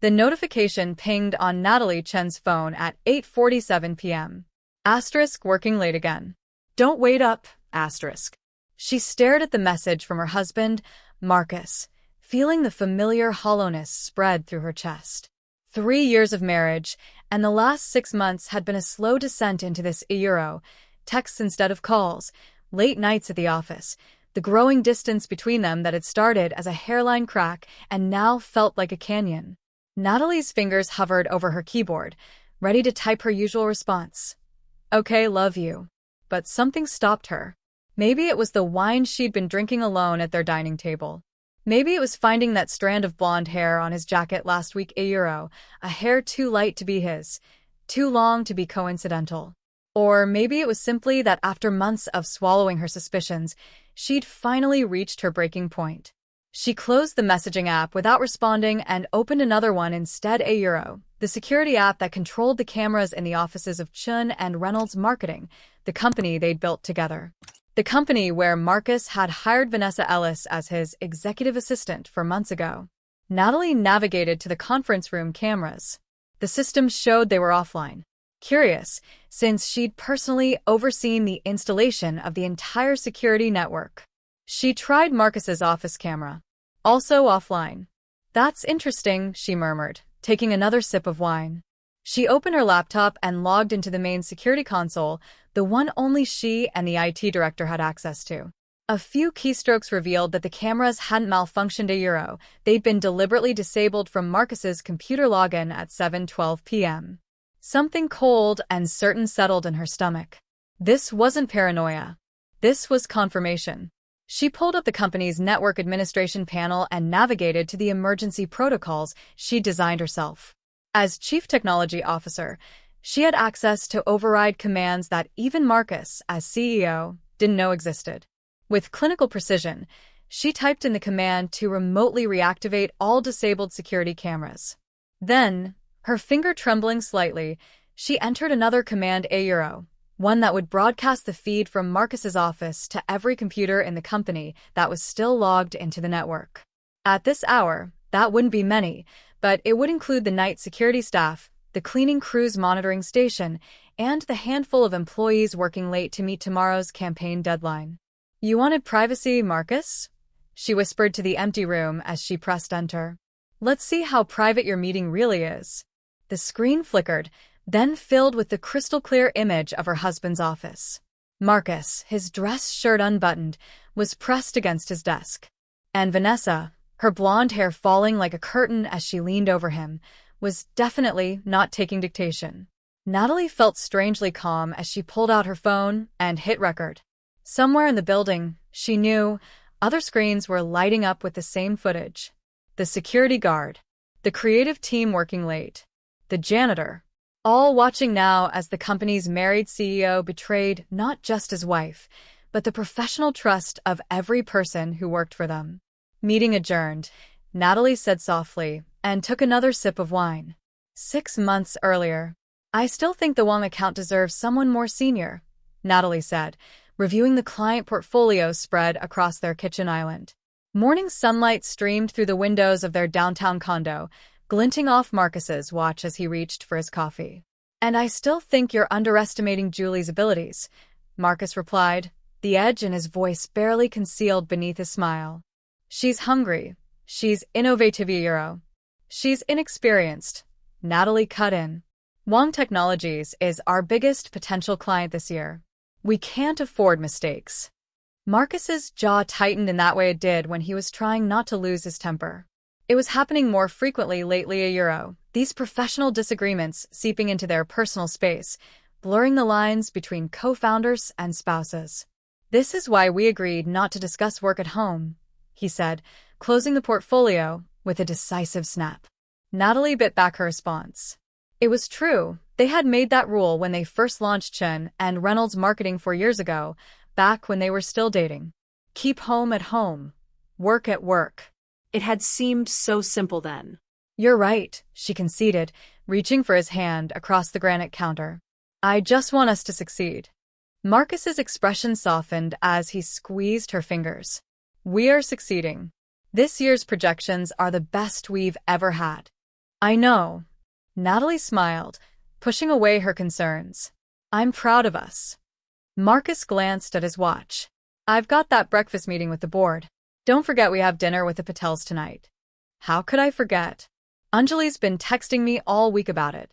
The notification pinged on Natalie Chen's phone at 8:47 p.m. Asterisk working late again. Don't wait up, asterisk. She stared at the message from her husband, Marcus, feeling the familiar hollowness spread through her chest. 3 years of marriage, and the last 6 months had been a slow descent into this euro, texts instead of calls, late nights at the office, the growing distance between them that had started as a hairline crack and now felt like a canyon. Natalie's fingers hovered over her keyboard, ready to type her usual response. Okay, love you. But something stopped her. Maybe it was the wine she'd been drinking alone at their dining table. Maybe it was finding that strand of blonde hair on his jacket last week a hair too light to be his, too long to be coincidental. Or maybe it was simply that after months of swallowing her suspicions, she'd finally reached her breaking point. She closed the messaging app without responding and opened another one instead the security app that controlled the cameras in the offices of Chun and Reynolds Marketing, the company they'd built together. The company where Marcus had hired Vanessa Ellis as his executive assistant for months ago. Natalie navigated to the conference room cameras. The system showed they were offline. Curious, since she'd personally overseen the installation of the entire security network. She tried Marcus's office camera. Also offline. That's interesting, she murmured, taking another sip of wine. She opened her laptop and logged into the main security console, the one only she and the IT director had access to. A few keystrokes revealed that the cameras hadn't malfunctioned they'd been deliberately disabled from Marcus's computer login at 7:12 p.m. Something cold and certain settled in her stomach. This wasn't paranoia. This was confirmation. She pulled up the company's network administration panel and navigated to the emergency protocols she'd designed herself. As Chief Technology Officer, she had access to override commands that even Marcus, as CEO, didn't know existed. With clinical precision, she typed in the command to remotely reactivate all disabled security cameras. Then, her finger trembling slightly, she entered another command one that would broadcast the feed from Marcus's office to every computer in the company that was still logged into the network. At this hour, that wouldn't be many, but it would include the night security staff, the cleaning crew's monitoring station, and the handful of employees working late to meet tomorrow's campaign deadline. You wanted privacy, Marcus? She whispered to the empty room as she pressed enter. Let's see how private your meeting really is. The screen flickered, then filled with the crystal-clear image of her husband's office. Marcus, his dress shirt unbuttoned, was pressed against his desk. And Vanessa, her blonde hair falling like a curtain as she leaned over him, was definitely not taking dictation. Natalie felt strangely calm as she pulled out her phone and hit record. Somewhere in the building, she knew, other screens were lighting up with the same footage. The security guard, the creative team working late, the janitor, all watching now as the company's married CEO betrayed not just his wife, but the professional trust of every person who worked for them. Meeting adjourned, Natalie said softly, and took another sip of wine. 6 months earlier. I still think the Wong account deserves someone more senior, Natalie said, reviewing the client portfolio spread across their kitchen island. Morning sunlight streamed through the windows of their downtown condo, glinting off Marcus's watch as he reached for his coffee. And I still think you're underestimating Julie's abilities, Marcus replied, the edge in his voice barely concealed beneath his smile. She's hungry. She's innovative. She's inexperienced. Natalie cut in. Wong Technologies is our biggest potential client this year. We can't afford mistakes. Marcus's jaw tightened in that way it did when he was trying not to lose his temper. It was happening more frequently lately these professional disagreements seeping into their personal space, blurring the lines between co-founders and spouses. This is why we agreed not to discuss work at home, he said, closing the portfolio with a decisive snap. Natalie bit back her response. It was true. They had made that rule when they first launched Chun and Reynolds Marketing 4 years ago, back when they were still dating. Keep home at home. Work at work. It had seemed so simple then. You're right, she conceded, reaching for his hand across the granite counter. I just want us to succeed. Marcus's expression softened as he squeezed her fingers. We are succeeding. This year's projections are the best we've ever had. I know. Natalie smiled, pushing away her concerns. I'm proud of us. Marcus glanced at his watch. I've got that breakfast meeting with the board. Don't forget we have dinner with the Patels tonight. How could I forget? Anjali's been texting me all week about it.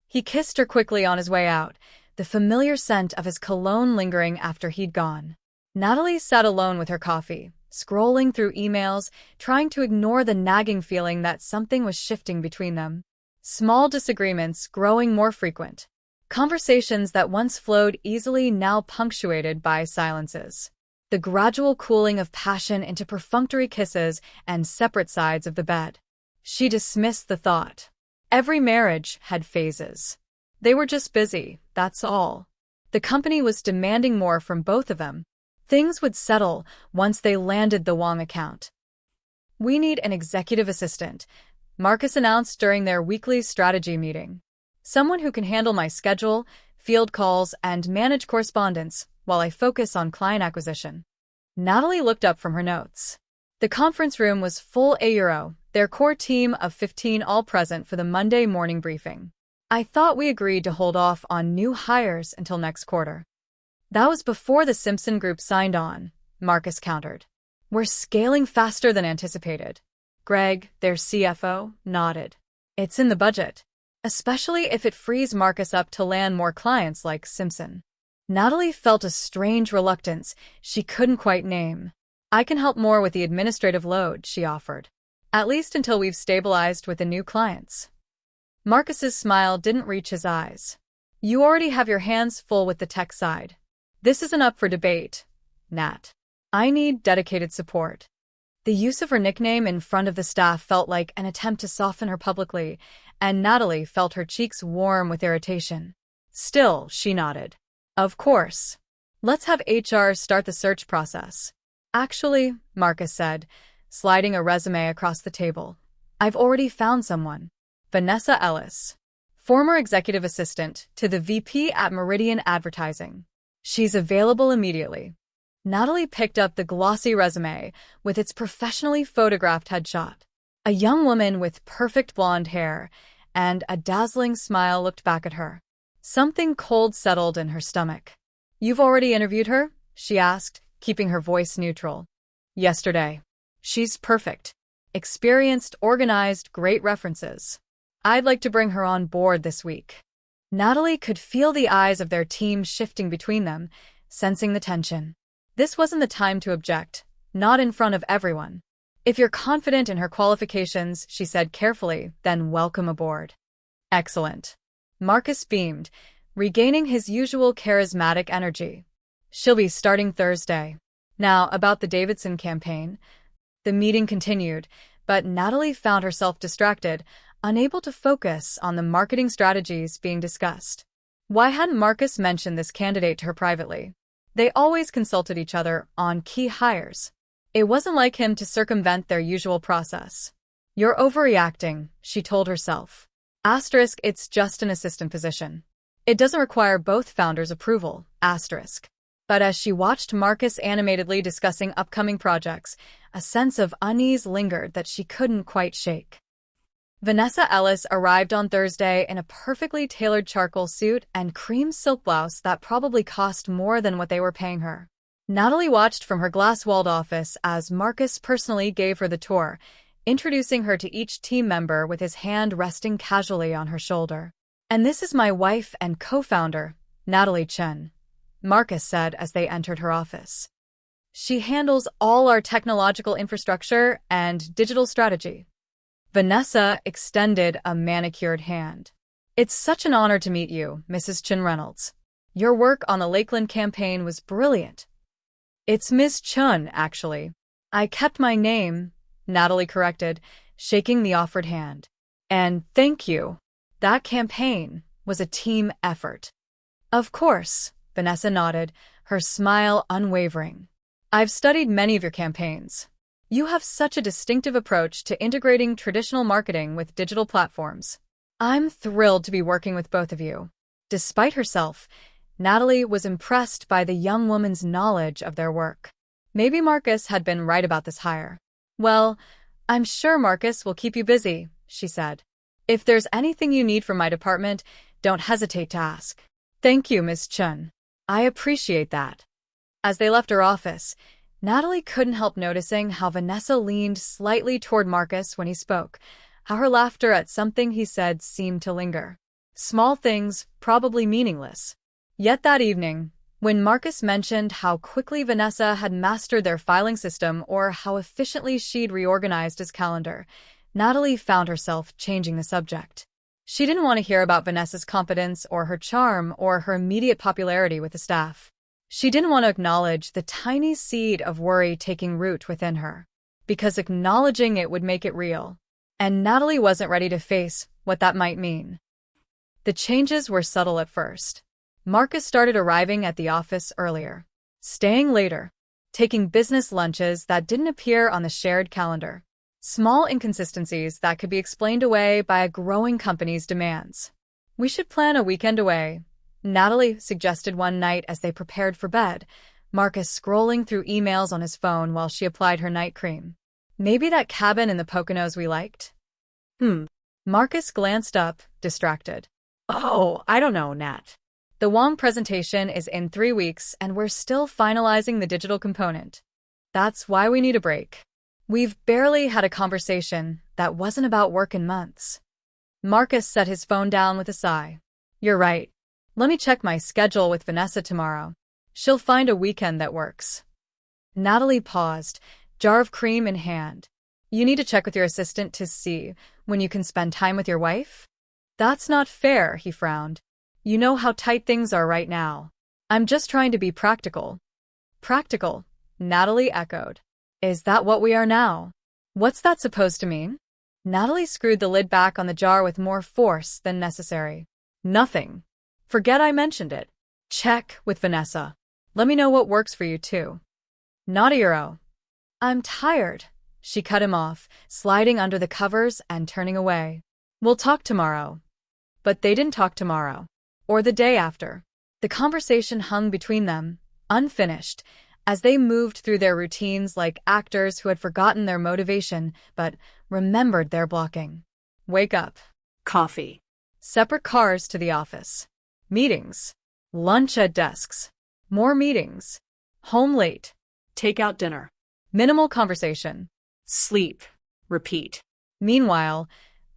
He kissed her quickly on his way out, the familiar scent of his cologne lingering after he'd gone. Natalie sat alone with her coffee, scrolling through emails, trying to ignore the nagging feeling that something was shifting between them. Small disagreements growing more frequent. Conversations that once flowed easily now punctuated by silences. The gradual cooling of passion into perfunctory kisses and separate sides of the bed. She dismissed the thought. Every marriage had phases. They were just busy, that's all. The company was demanding more from both of them. Things would settle once they landed the Wong account. We need an executive assistant, Marcus announced during their weekly strategy meeting. Someone who can handle my schedule, field calls, and manage correspondence while I focus on client acquisition. Natalie looked up from her notes. The conference room was full a their core team of 15 all present for the Monday morning briefing. I thought we agreed to hold off on new hires until next quarter. That was before the Simpson Group signed on, Marcus countered. We're scaling faster than anticipated. Greg, their CFO, nodded. It's in the budget, especially if it frees Marcus up to land more clients like Simpson. Natalie felt a strange reluctance she couldn't quite name. I can help more with the administrative load, she offered. At least until we've stabilized with the new clients. Marcus's smile didn't reach his eyes. You already have your hands full with the tech side. This isn't up for debate, Nat. I need dedicated support. The use of her nickname in front of the staff felt like an attempt to soften her publicly, and Natalie felt her cheeks warm with irritation. Still, she nodded. Of course. Let's have HR start the search process. Actually, Marcus said, sliding a resume across the table. I've already found someone. Vanessa Ellis, former executive assistant to the VP at Meridian Advertising. She's available immediately. Natalie picked up the glossy resume with its professionally photographed headshot. A young woman with perfect blonde hair and a dazzling smile looked back at her. Something cold settled in her stomach. You've already interviewed her? She asked, keeping her voice neutral. Yesterday. She's perfect. Experienced, organized, great references. I'd like to bring her on board this week. Natalie could feel the eyes of their team shifting between them, sensing the tension. This wasn't the time to object, not in front of everyone. If you're confident in her qualifications, she said carefully, then welcome aboard. Excellent. Marcus beamed, regaining his usual charismatic energy. She'll be starting Thursday. Now, about the Davidson campaign. The meeting continued, but Natalie found herself distracted, unable to focus on the marketing strategies being discussed. Why hadn't Marcus mentioned this candidate to her privately? They always consulted each other on key hires. It wasn't like him to circumvent their usual process. You're overreacting, she told herself. Asterisk, it's just an assistant position. It doesn't require both founders' approval, asterisk. But as she watched Marcus animatedly discussing upcoming projects, a sense of unease lingered that she couldn't quite shake. Vanessa Ellis arrived on Thursday in a perfectly tailored charcoal suit and cream silk blouse that probably cost more than what they were paying her. Natalie watched from her glass-walled office as Marcus personally gave her the tour, introducing her to each team member with his hand resting casually on her shoulder. And this is my wife and co-founder, Natalie Chen, Marcus said as they entered her office. She handles all our technological infrastructure and digital strategy. Vanessa extended a manicured hand. It's such an honor to meet you, Mrs. Chen Reynolds. Your work on the Lakeland campaign was brilliant. It's Ms. Chun, actually. I kept my name, Natalie corrected, shaking the offered hand. And thank you. That campaign was a team effort. Of course, Vanessa nodded, her smile unwavering. I've studied many of your campaigns. You have such a distinctive approach to integrating traditional marketing with digital platforms. I'm thrilled to be working with both of you. Despite herself, Natalie was impressed by the young woman's knowledge of their work. Maybe Marcus had been right about this hire. Well, I'm sure Marcus will keep you busy, she said. If there's anything you need from my department, don't hesitate to ask. Thank you, Miss Chun. I appreciate that. As they left her office, Natalie couldn't help noticing how Vanessa leaned slightly toward Marcus when he spoke, how her laughter at something he said seemed to linger. Small things, probably meaningless. Yet that evening, when Marcus mentioned how quickly Vanessa had mastered their filing system or how efficiently she'd reorganized his calendar, Natalie found herself changing the subject. She didn't want to hear about Vanessa's competence or her charm or her immediate popularity with the staff. She didn't want to acknowledge the tiny seed of worry taking root within her, because acknowledging it would make it real. And Natalie wasn't ready to face what that might mean. The changes were subtle at first. Marcus started arriving at the office earlier, staying later, taking business lunches that didn't appear on the shared calendar. Small inconsistencies that could be explained away by a growing company's demands. We should plan a weekend away, Natalie suggested one night as they prepared for bed, Marcus scrolling through emails on his phone while she applied her night cream. Maybe that cabin in the Poconos we liked? Marcus glanced up, distracted. Oh, I don't know, Nat. The Wong presentation is in 3 weeks and we're still finalizing the digital component. That's why we need a break. We've barely had a conversation that wasn't about work in months. Marcus set his phone down with a sigh. You're right. Let me check my schedule with Vanessa tomorrow. She'll find a weekend that works. Natalie paused, jar of cream in hand. You need to check with your assistant to see when you can spend time with your wife? That's not fair, he frowned. You know how tight things are right now. I'm just trying to be practical. Practical, Natalie echoed. Is that what we are now? What's that supposed to mean? Natalie screwed the lid back on the jar with more force than necessary. Nothing. Forget I mentioned it. Check with Vanessa. Let me know what works for you too. Not a euro. I'm tired. She cut him off, sliding under the covers and turning away. We'll talk tomorrow. But they didn't talk tomorrow. Or the day after. The conversation hung between them, unfinished, as they moved through their routines like actors who had forgotten their motivation but remembered their blocking. Wake up. Coffee. Separate cars to the office. Meetings. Lunch at desks. More meetings. Home late. Take out dinner. Minimal conversation. Sleep. Repeat. Meanwhile,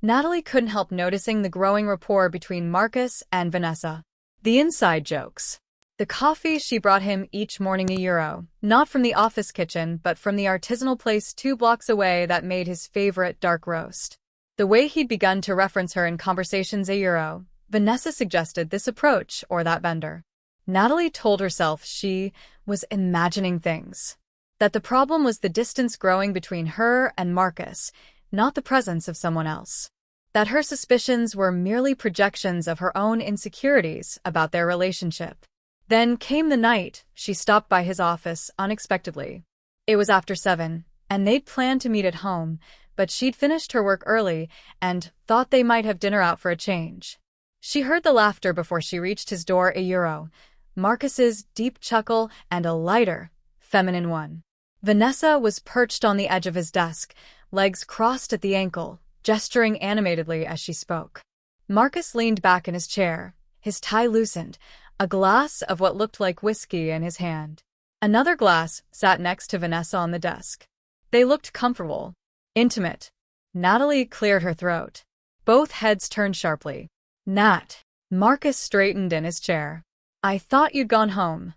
Natalie couldn't help noticing the growing rapport between Marcus and Vanessa. The inside jokes. The coffee she brought him each morning €1, not from the office kitchen but from the artisanal place 2 blocks away that made his favorite dark roast. The way he'd begun to reference her in conversations €1, Vanessa suggested this approach or that vendor. Natalie told herself she was imagining things. That the problem was the distance growing between her and Marcus, not the presence of someone else. That her suspicions were merely projections of her own insecurities about their relationship. Then came the night she stopped by his office unexpectedly. It was after 7, and they'd planned to meet at home, but she'd finished her work early and thought they might have dinner out for a change. She heard the laughter before she reached his door €1, Marcus's deep chuckle and a lighter, feminine one. Vanessa was perched on the edge of his desk, legs crossed at the ankle, gesturing animatedly as she spoke. Marcus leaned back in his chair, his tie loosened, a glass of what looked like whiskey in his hand. Another glass sat next to Vanessa on the desk. They looked comfortable, intimate. Natalie cleared her throat. Both heads turned sharply. Nat. Marcus straightened in his chair. I thought you'd gone home.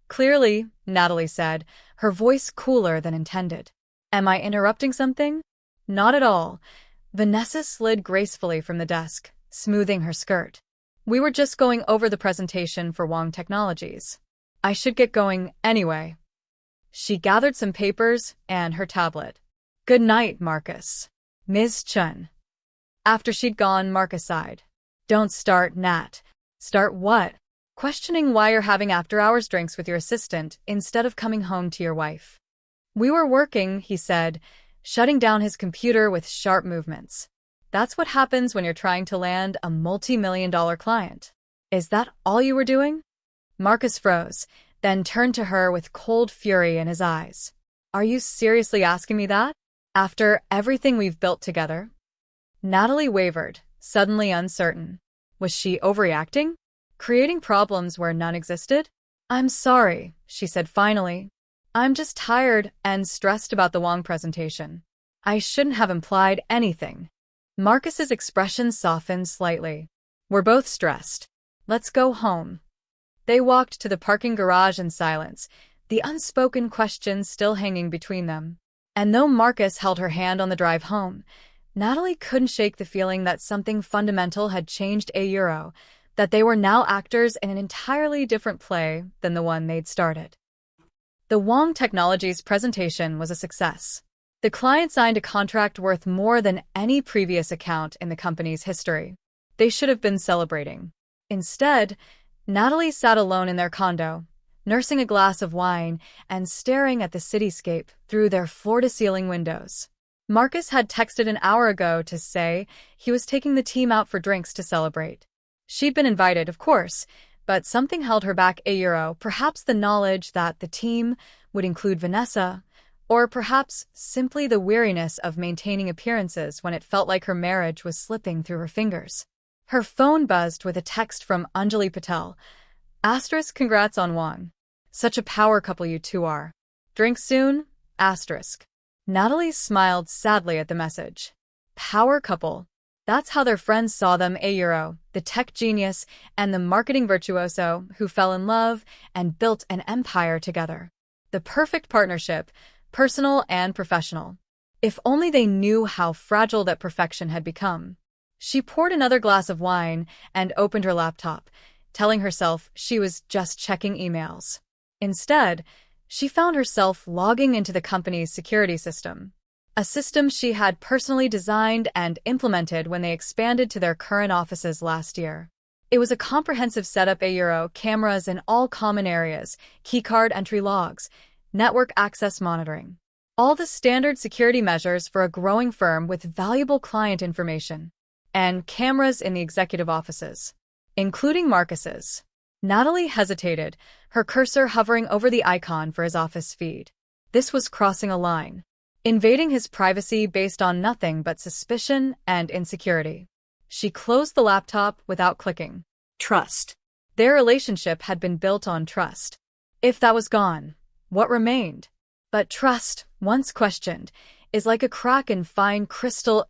Clearly, Natalie said, her voice cooler than intended. Am I interrupting something? Not at all. Vanessa slid gracefully from the desk, smoothing her skirt. We were just going over the presentation for Wong Technologies. I should get going anyway. She gathered some papers and her tablet. Good night, Marcus. Ms. Chun. After she'd gone, Marcus sighed. Don't start, Nat. Start what? Questioning why you're having after-hours drinks with your assistant instead of coming home to your wife. We were working, he said, shutting down his computer with sharp movements. That's what happens when you're trying to land a multi-million-dollar client. Is that all you were doing? Marcus froze, then turned to her with cold fury in his eyes. Are you seriously asking me that? After everything we've built together? Natalie wavered, suddenly uncertain. Was she overreacting? Creating problems where none existed? I'm sorry, she said finally. I'm just tired and stressed about the Wong presentation. I shouldn't have implied anything. Marcus's expression softened slightly. We're both stressed. Let's go home. They walked to the parking garage in silence, the unspoken question still hanging between them. And though Marcus held her hand on the drive home, Natalie couldn't shake the feeling that something fundamental had changed that they were now actors in an entirely different play than the one they'd started. The Wong Technologies presentation was a success. The client signed a contract worth more than any previous account in the company's history. They should have been celebrating. Instead, Natalie sat alone in their condo, nursing a glass of wine and staring at the cityscape through their floor-to-ceiling windows. Marcus had texted an hour ago to say he was taking the team out for drinks to celebrate. She'd been invited, of course, but something held her back perhaps the knowledge that the team would include Vanessa, or perhaps simply the weariness of maintaining appearances when it felt like her marriage was slipping through her fingers. Her phone buzzed with a text from Anjali Patel. *, congrats on Wong. Such a power couple you two are. Drink soon? *. Natalie smiled sadly at the message. Power couple. That's how their friends saw them, the tech genius and the marketing virtuoso who fell in love and built an empire together. The perfect partnership, personal and professional. If only they knew how fragile that perfection had become. She poured another glass of wine and opened her laptop, telling herself she was just checking emails. Instead, she found herself logging into the company's security system, a system she had personally designed and implemented when they expanded to their current offices last year. It was a comprehensive setup, cameras in all common areas, keycard entry logs, network access monitoring. All the standard security measures for a growing firm with valuable client information. And cameras in the executive offices, including Marcus's. Natalie hesitated, her cursor hovering over the icon for his office feed. This was crossing a line, invading his privacy based on nothing but suspicion and insecurity. She closed the laptop without clicking. Trust. Their relationship had been built on trust. If that was gone, what remained? But trust, once questioned, is like a crack in fine crystal,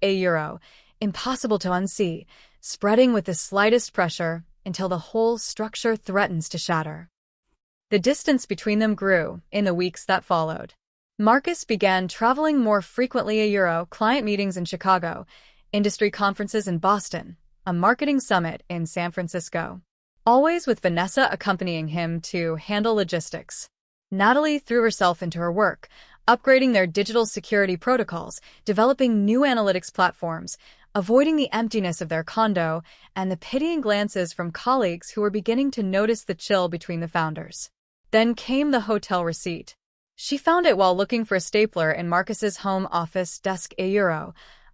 impossible to unsee, spreading with the slightest pressure until the whole structure threatens to shatter. The distance between them grew in the weeks that followed. Marcus began traveling more frequently, client meetings in Chicago, industry conferences in Boston, a marketing summit in San Francisco. Always with Vanessa accompanying him to handle logistics. Natalie threw herself into her work, upgrading their digital security protocols, developing new analytics platforms, avoiding the emptiness of their condo and the pitying glances from colleagues who were beginning to notice the chill between the founders. Then came the hotel receipt. She found it while looking for a stapler in Marcus's home office desk, a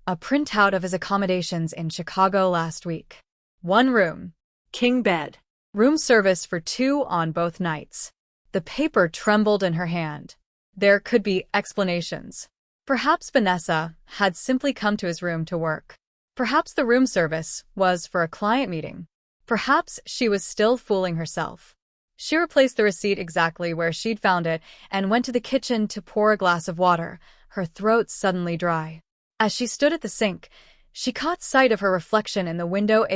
printout of his accommodations in Chicago last week. 1 room. King bed. Room service for 2 on both nights. The paper trembled in her hand. There could be explanations. Perhaps Vanessa had simply come to his room to work. Perhaps the room service was for a client meeting. Perhaps she was still fooling herself. She replaced the receipt exactly where she'd found it and went to the kitchen to pour a glass of water, her throat suddenly dry. As she stood at the sink, she caught sight of her reflection in the window,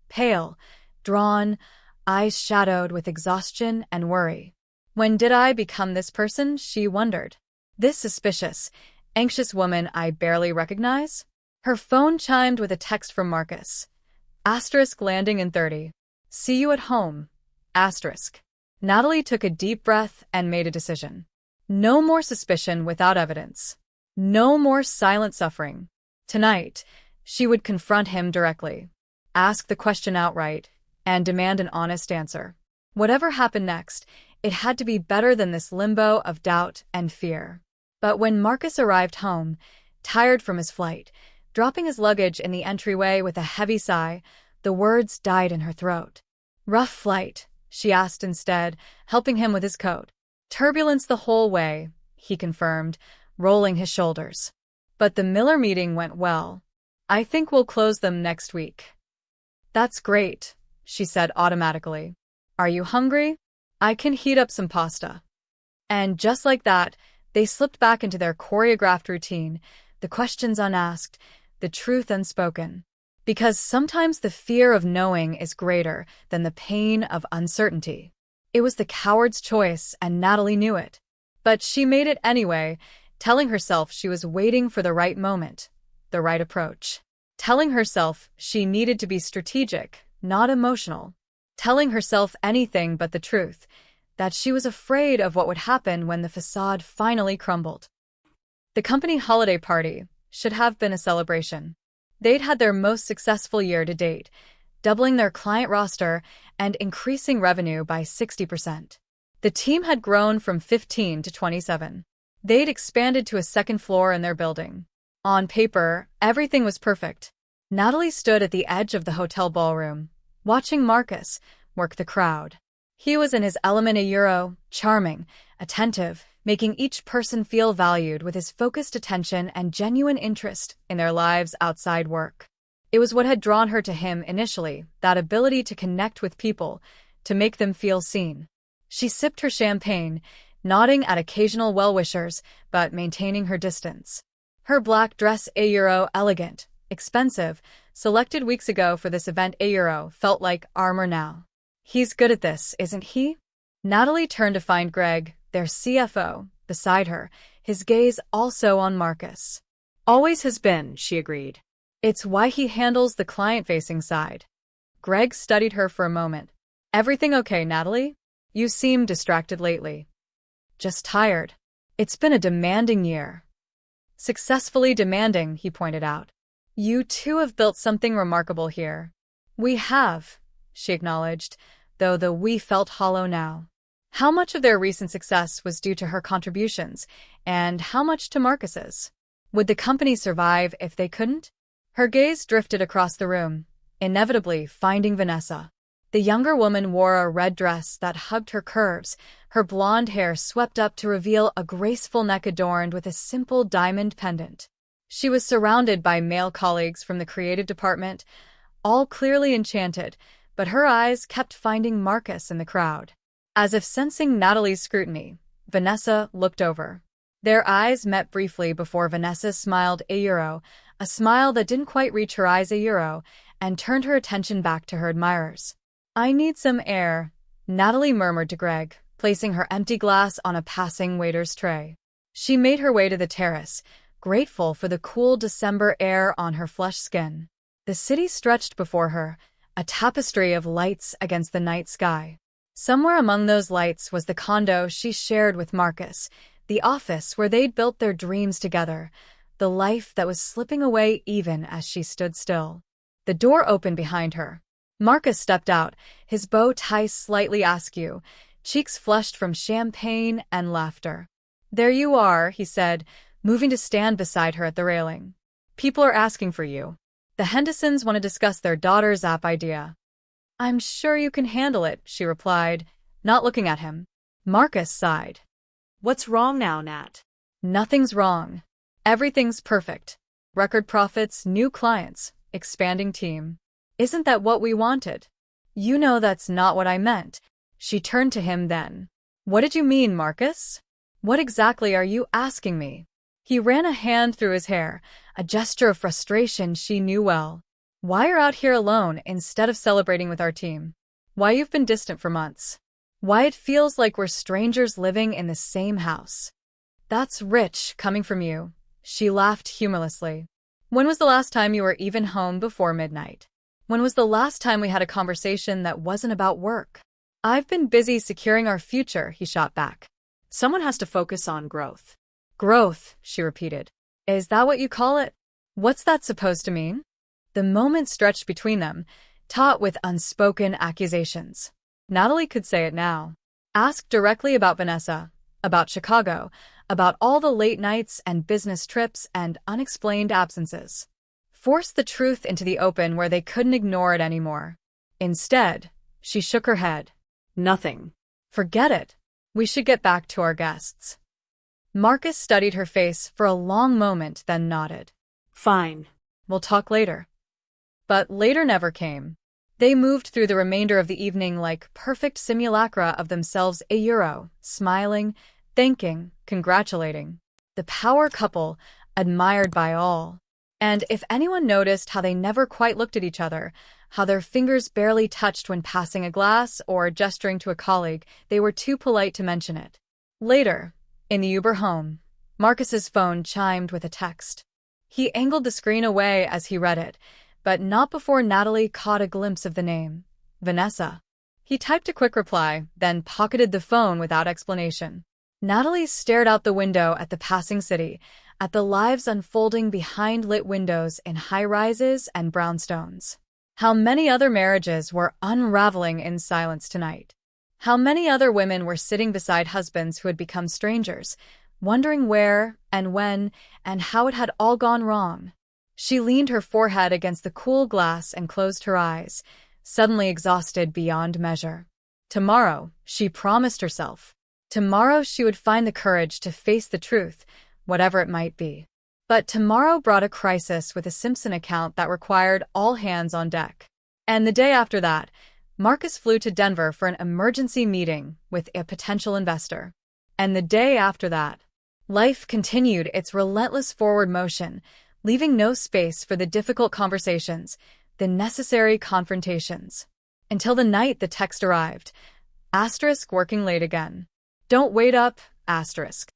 pale, drawn, eyes shadowed with exhaustion and worry. When did I become this person, she wondered. This suspicious, anxious woman I barely recognize? Her phone chimed with a text from Marcus. *landing in 30. See you at home. *. Natalie took a deep breath and made a decision. No more suspicion without evidence. No more silent suffering. Tonight, she would confront him directly. Ask the question outright and demand an honest answer. Whatever happened next, it had to be better than this limbo of doubt and fear. But when Marcus arrived home, tired from his flight, dropping his luggage in the entryway with a heavy sigh, the words died in her throat. Rough flight, she asked instead, helping him with his coat. Turbulence the whole way, he confirmed, rolling his shoulders. But the Miller meeting went well. I think we'll close them next week. That's great, she said automatically. Are you hungry? I can heat up some pasta. And just like that, they slipped back into their choreographed routine, the questions unasked, the truth unspoken. Because sometimes the fear of knowing is greater than the pain of uncertainty. It was the coward's choice, and Natalie knew it. But she made it anyway, telling herself she was waiting for the right moment, the right approach. Telling herself she needed to be strategic, not emotional. Telling herself anything but the truth, that she was afraid of what would happen when the facade finally crumbled. The company holiday party should have been a celebration. They'd had their most successful year to date, doubling their client roster and increasing revenue by 60%. The team had grown from 15 to 27. They'd expanded to a second floor in their building. On paper, everything was perfect. Natalie stood at the edge of the hotel ballroom, watching Marcus work the crowd. He was in his element, charming, attentive, making each person feel valued with his focused attention and genuine interest in their lives outside work. It was what had drawn her to him initially, that ability to connect with people, to make them feel seen. She sipped her champagne, nodding at occasional well-wishers, but maintaining her distance. Her black dress, elegant, expensive, selected weeks ago for this event, felt like armor now. He's good at this, isn't he? Natalie turned to find Greg, their CFO, beside her, his gaze also on Marcus. Always has been, she agreed. It's why he handles the client-facing side. Greg studied her for a moment. Everything okay, Natalie? You seem distracted lately. Just tired. It's been a demanding year. Successfully demanding, he pointed out. You two have built something remarkable here. We have, she acknowledged, though the we felt hollow now. How much of their recent success was due to her contributions, and how much to Marcus's? Would the company survive if they couldn't? Her gaze drifted across the room, inevitably finding Vanessa. The younger woman wore a red dress that hugged her curves, her blonde hair swept up to reveal a graceful neck adorned with a simple diamond pendant. She was surrounded by male colleagues from the creative department, all clearly enchanted, but her eyes kept finding Marcus in the crowd. As if sensing Natalie's scrutiny, Vanessa looked over. Their eyes met briefly before Vanessa smiled a smile that didn't quite reach her eyes and turned her attention back to her admirers. I need some air, Natalie murmured to Greg, placing her empty glass on a passing waiter's tray. She made her way to the terrace, grateful for the cool December air on her flushed skin. The city stretched before her, a tapestry of lights against the night sky. Somewhere among those lights was the condo she shared with Marcus, the office where they'd built their dreams together, the life that was slipping away even as she stood still. The door opened behind her. Marcus stepped out, his bow tie slightly askew, cheeks flushed from champagne and laughter. There you are, he said, moving to stand beside her at the railing. People are asking for you. The Hendersons want to discuss their daughter's app idea. I'm sure you can handle it, she replied, not looking at him. Marcus sighed. What's wrong now, Nat? Nothing's wrong. Everything's perfect. Record profits, new clients, expanding team. Isn't that what we wanted? You know that's not what I meant. She turned to him then. What did you mean, Marcus? What exactly are you asking me? He ran a hand through his hair, a gesture of frustration she knew well. Why you're out here alone instead of celebrating with our team? Why you've been distant for months? Why it feels like we're strangers living in the same house? That's rich coming from you. She laughed humorlessly. When was the last time you were even home before midnight? When was the last time we had a conversation that wasn't about work? I've been busy securing our future, he shot back. Someone has to focus on growth. Growth, she repeated. Is that what you call it? What's that supposed to mean? The moment stretched between them, taut with unspoken accusations. Natalie could say it now. Ask directly about Vanessa, about Chicago, about all the late nights and business trips and unexplained absences. Force the truth into the open where they couldn't ignore it anymore. Instead, she shook her head. Nothing. Forget it. We should get back to our guests. Marcus studied her face for a long moment, then nodded. Fine. We'll talk later. But later never came. They moved through the remainder of the evening like perfect simulacra of themselves a euro, smiling, thanking, congratulating. The power couple, admired by all. And if anyone noticed how they never quite looked at each other, how their fingers barely touched when passing a glass or gesturing to a colleague, they were too polite to mention it. Later, in the Uber home, Marcus's phone chimed with a text. He angled the screen away as he read it, but not before Natalie caught a glimpse of the name, Vanessa. He typed a quick reply, then pocketed the phone without explanation. Natalie stared out the window at the passing city, at the lives unfolding behind lit windows in high-rises and brownstones. How many other marriages were unraveling in silence tonight? How many other women were sitting beside husbands who had become strangers, wondering where and when and how it had all gone wrong? She leaned her forehead against the cool glass and closed her eyes, suddenly exhausted beyond measure. Tomorrow, she promised herself. Tomorrow she would find the courage to face the truth, whatever it might be. But tomorrow brought a crisis with a Simpson account that required all hands on deck. And the day after that, Marcus flew to Denver for an emergency meeting with a potential investor. And the day after that, life continued its relentless forward motion, leaving no space for the difficult conversations, the necessary confrontations. Until the night the text arrived. Asterisk working late again. Don't wait up, asterisk.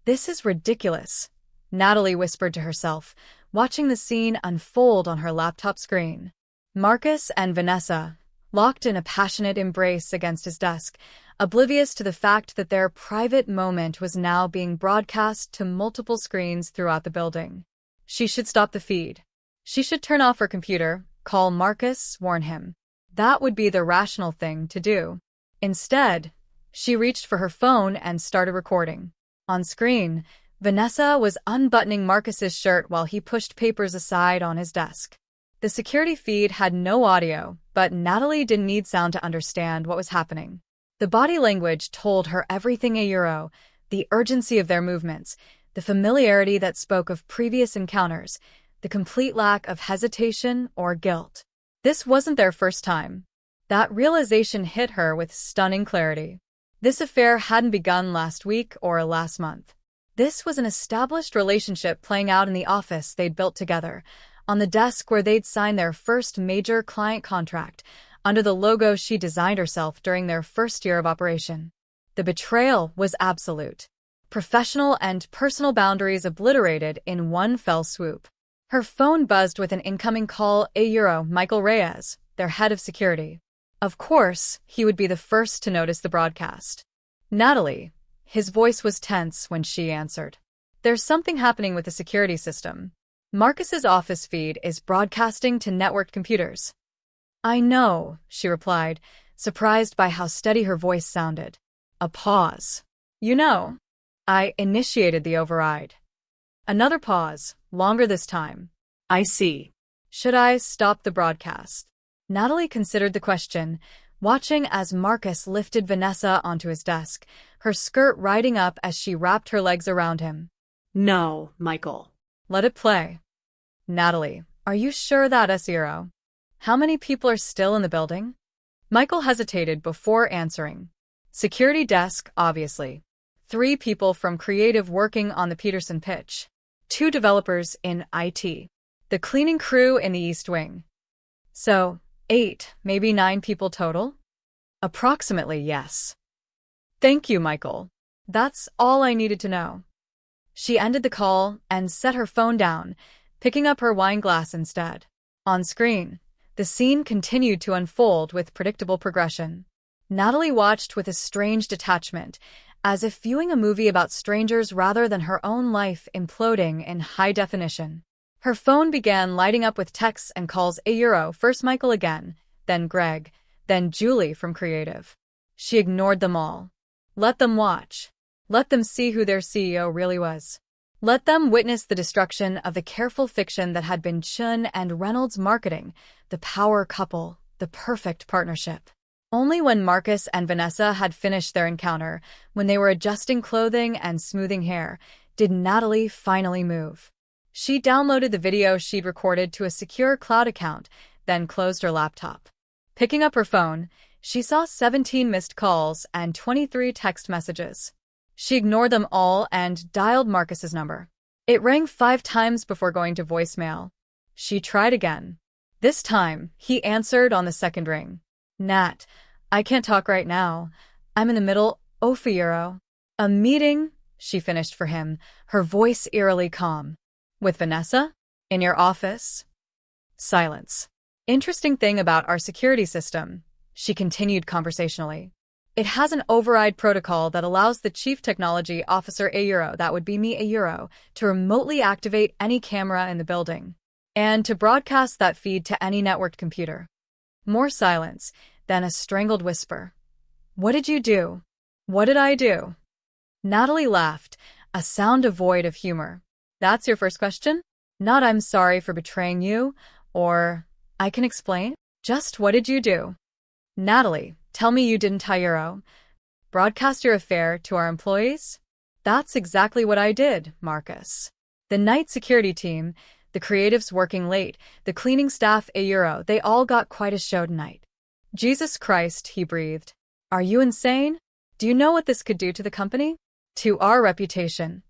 This is ridiculous, Natalie whispered to herself, watching the scene unfold on her laptop screen. Marcus and Vanessa, locked in a passionate embrace against his desk, oblivious to the fact that their private moment was now being broadcast to multiple screens throughout the building. She should stop the feed. She should turn off her computer, call Marcus, warn him. That would be the rational thing to do. Instead, she reached for her phone and started recording. On screen, Vanessa was unbuttoning Marcus's shirt while he pushed papers aside on his desk. The security feed had no audio, but Natalie didn't need sound to understand what was happening. The body language told her everything a euro, the urgency of their movements, the familiarity that spoke of previous encounters, the complete lack of hesitation or guilt. This wasn't their first time. That realization hit her with stunning clarity. This affair hadn't begun last week or last month. This was an established relationship playing out in the office they'd built together, on the desk where they'd signed their first major client contract, under the logo she designed herself during their first year of operation. The betrayal was absolute. Professional and personal boundaries obliterated in one fell swoop. Her phone buzzed with an incoming call, Michael Reyes, their head of security. Of course, he would be the first to notice the broadcast. Natalie. His voice was tense when she answered. There's something happening with the security system. Marcus's office feed is broadcasting to networked computers. I know, she replied, surprised by how steady her voice sounded. A pause. You know, I initiated the override. Another pause, longer this time. I see. Should I stop the broadcast? Natalie considered the question, watching as Marcus lifted Vanessa onto his desk, her skirt riding up as she wrapped her legs around him. No, Michael. Let it play. Natalie, are you sure that zero? How many people are still in the building? Michael hesitated before answering. Security desk, obviously. 3 people from creative working on the Peterson pitch. 2 developers in IT. The cleaning crew in the East Wing. So, 8, maybe 9 people total? Approximately, yes. Thank you, Michael. That's all I needed to know. She ended the call and set her phone down, picking up her wine glass instead. On screen, the scene continued to unfold with predictable progression. Natalie watched with a strange detachment, as if viewing a movie about strangers rather than her own life imploding in high definition. Her phone began lighting up with texts and calls first Michael again, then Greg, then Julie from Creative. She ignored them all. Let them watch. Let them see who their CEO really was. Let them witness the destruction of the careful fiction that had been Chun and Reynolds' marketing, the power couple, the perfect partnership. Only when Marcus and Vanessa had finished their encounter, when they were adjusting clothing and smoothing hair, did Natalie finally move. She downloaded the video she'd recorded to a secure cloud account, then closed her laptop. Picking up her phone, she saw 17 missed calls and 23 text messages. She ignored them all and dialed Marcus's number. It rang 5 times before going to voicemail. She tried again. This time, he answered on the second ring. Nat, I can't talk right now. I'm in the middle of a meeting, she finished for him, her voice eerily calm. With Vanessa? In your office? Silence. Interesting thing about our security system, she continued conversationally. It has an override protocol that allows the Chief Technology Officer that would be me to remotely activate any camera in the building, and to broadcast that feed to any networked computer. More silence, then a strangled whisper. What did you do? What did I do? Natalie laughed, a sound devoid of humor. That's your first question? Not I'm sorry for betraying you, or I can explain? Just what did you do? Natalie, tell me you didn't broadcast your affair to our employees? That's exactly what I did, Marcus. The night security team, the creatives working late, the cleaning staff they all got quite a show tonight. Jesus Christ, he breathed. Are you insane? Do you know what this could do to the company? To our reputation.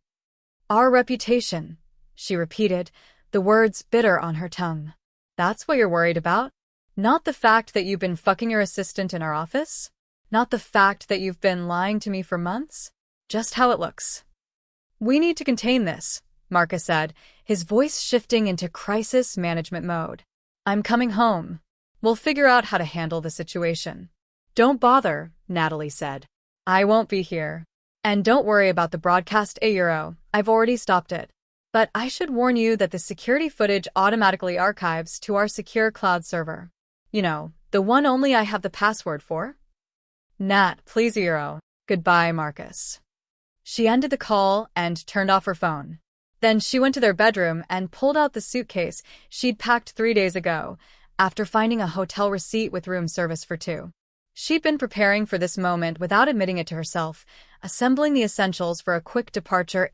Our reputation, she repeated, the words bitter on her tongue. That's what you're worried about? Not the fact that you've been fucking your assistant in our office? Not the fact that you've been lying to me for months? Just how it looks. We need to contain this, Marcus said, his voice shifting into crisis management mode. I'm coming home. We'll figure out how to handle the situation. Don't bother, Natalie said. I won't be here. And don't worry about the broadcast I've already stopped it. But I should warn you that the security footage automatically archives to our secure cloud server. You know, the one only I have the password for. Nat, please Goodbye, Marcus. She ended the call and turned off her phone. Then she went to their bedroom and pulled out the suitcase she'd packed 3 days ago, after finding a hotel receipt with room service for 2. She'd been preparing for this moment without admitting it to herself, assembling the essentials for a quick departure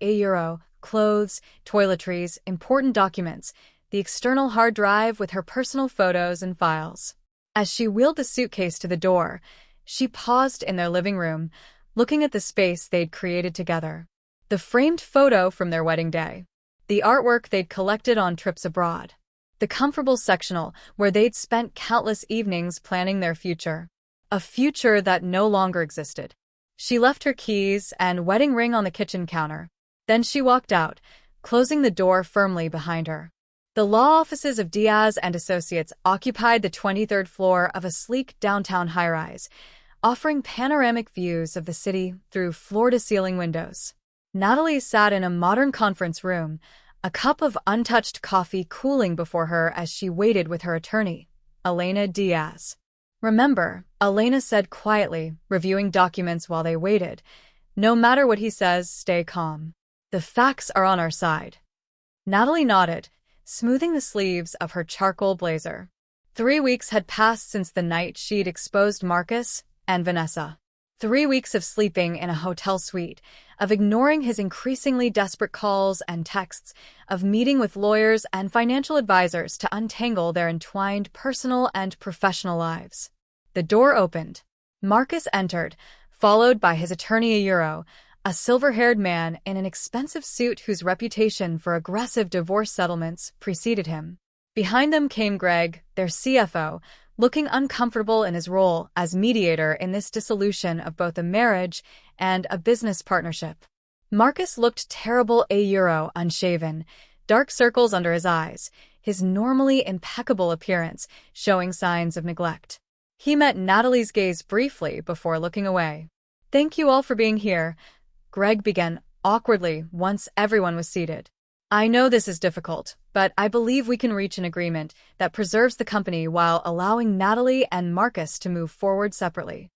clothes, toiletries, important documents, the external hard drive with her personal photos and files. As she wheeled the suitcase to the door, she paused in their living room, looking at the space they'd created together. The framed photo from their wedding day. The artwork they'd collected on trips abroad. The comfortable sectional where they'd spent countless evenings planning their future. A future that no longer existed. She left her keys and wedding ring on the kitchen counter. Then she walked out, closing the door firmly behind her. The law offices of Diaz and Associates occupied the 23rd floor of a sleek downtown high-rise, offering panoramic views of the city through floor-to-ceiling windows. Natalie sat in a modern conference room, a cup of untouched coffee cooling before her as she waited with her attorney, Elena Diaz. Remember, Elena said quietly, reviewing documents while they waited, no matter what he says, stay calm. The facts are on our side. Natalie nodded, smoothing the sleeves of her charcoal blazer. 3 weeks had passed since the night she'd exposed Marcus and Vanessa. 3 weeks of sleeping in a hotel suite, of ignoring his increasingly desperate calls and texts, of meeting with lawyers and financial advisors to untangle their entwined personal and professional lives. The door opened. Marcus entered, followed by his attorney a silver-haired man in an expensive suit whose reputation for aggressive divorce settlements preceded him. Behind them came Greg, their CFO, looking uncomfortable in his role as mediator in this dissolution of both a marriage and a business partnership. Marcus looked terrible unshaven, dark circles under his eyes, his normally impeccable appearance showing signs of neglect. He met Natalie's gaze briefly before looking away. Thank you all for being here, Greg began awkwardly once everyone was seated. I know this is difficult, but I believe we can reach an agreement that preserves the company while allowing Natalie and Marcus to move forward separately.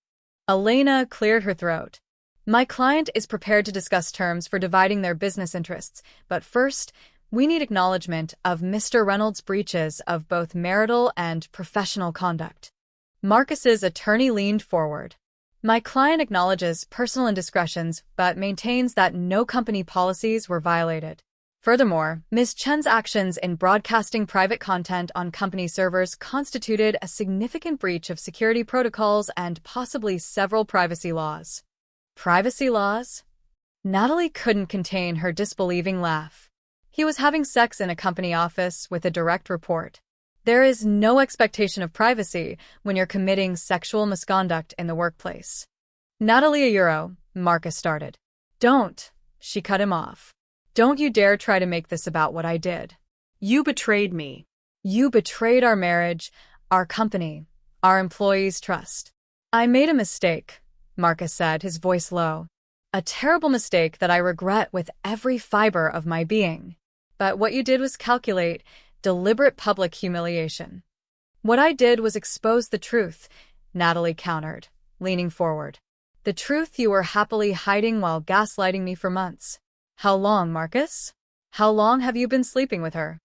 Elena cleared her throat. My client is prepared to discuss terms for dividing their business interests, but first, we need acknowledgement of Mr. Reynolds' breaches of both marital and professional conduct. Marcus's attorney leaned forward. My client acknowledges personal indiscretions but maintains that no company policies were violated. Furthermore, Ms. Chen's actions in broadcasting private content on company servers constituted a significant breach of security protocols and possibly several privacy laws. Privacy laws? Natalie couldn't contain her disbelieving laugh. He was having sex in a company office with a direct report. There is no expectation of privacy when you're committing sexual misconduct in the workplace. Natalie Euro, Marcus started. Don't, she cut him off. Don't you dare try to make this about what I did. You betrayed me. You betrayed our marriage, our company, our employees' trust. I made a mistake, Marcus said, his voice low. A terrible mistake that I regret with every fiber of my being. But what you did was calculate, deliberate public humiliation. What I did was expose the truth, Natalie countered, leaning forward. The truth you were happily hiding while gaslighting me for months. How long, Marcus? How long have you been sleeping with her?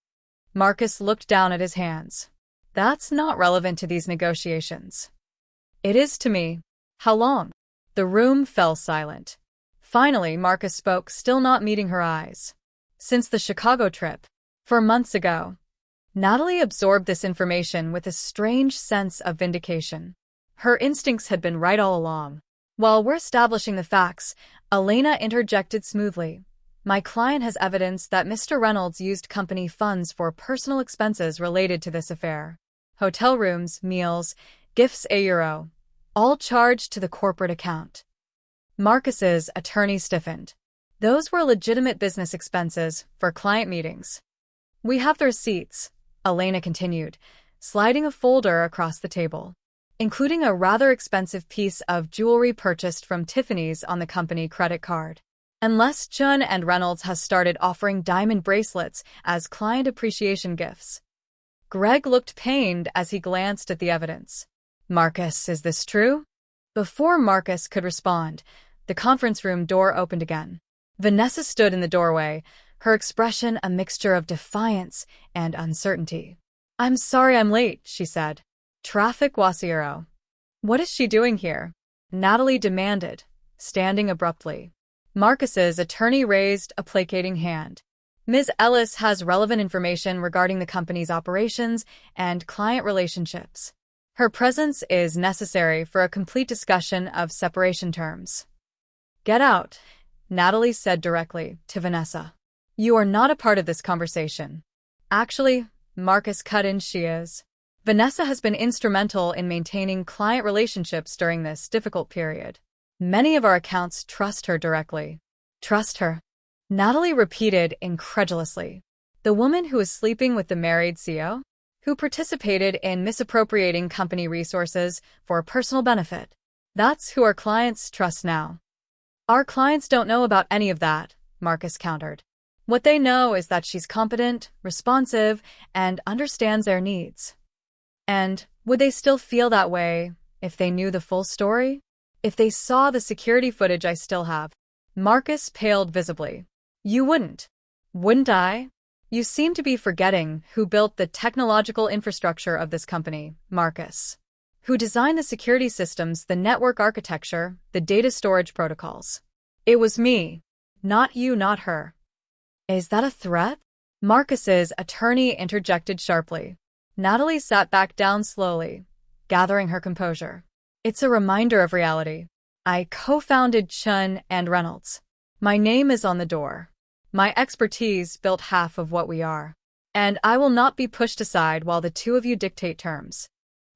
Marcus looked down at his hands. That's not relevant to these negotiations. It is to me. How long? The room fell silent. Finally, Marcus spoke, still not meeting her eyes. Since the Chicago trip. 4 months ago. Natalie absorbed this information with a strange sense of vindication. Her instincts had been right all along. While we're establishing the facts, Elena interjected smoothly. My client has evidence that Mr. Reynolds used company funds for personal expenses related to this affair. Hotel rooms, meals, gifts €1, all charged to the corporate account. Marcus's attorney stiffened. Those were legitimate business expenses for client meetings. We have the receipts, Elena continued, sliding a folder across the table, including a rather expensive piece of jewelry purchased from Tiffany's on the company credit card. Unless Chun and Reynolds has started offering diamond bracelets as client appreciation gifts. Greg looked pained as he glanced at the evidence. Marcus, is this true? Before Marcus could respond, the conference room door opened again. Vanessa stood in the doorway, her expression a mixture of defiance and uncertainty. I'm sorry I'm late, she said. Traffic Wasiero. What is she doing here? Natalie demanded, standing abruptly. Marcus's attorney raised a placating hand. Ms. Ellis has relevant information regarding the company's operations and client relationships. Her presence is necessary for a complete discussion of separation terms. Get out, Natalie said directly to Vanessa. You are not a part of this conversation. Actually, Marcus cut in, she is. Vanessa has been instrumental in maintaining client relationships during this difficult period. Many of our accounts trust her directly. Trust her? Natalie repeated incredulously. The woman who is sleeping with the married CEO? Who participated in misappropriating company resources for personal benefit. That's who our clients trust now. Our clients don't know about any of that, Marcus countered. What they know is that she's competent, responsive, and understands their needs. And would they still feel that way if they knew the full story? If they saw the security footage I still have? Marcus paled visibly. You wouldn't. Wouldn't I? You seem to be forgetting who built the technological infrastructure of this company, Marcus. Who designed the security systems, the network architecture, the data storage protocols. It was me. Not you, not her. Is that a threat? Marcus's attorney interjected sharply. Natalie sat back down slowly, gathering her composure. It's a reminder of reality. I co-founded Chun and Reynolds. My name is on the door. My expertise built half of what we are. And I will not be pushed aside while the two of you dictate terms.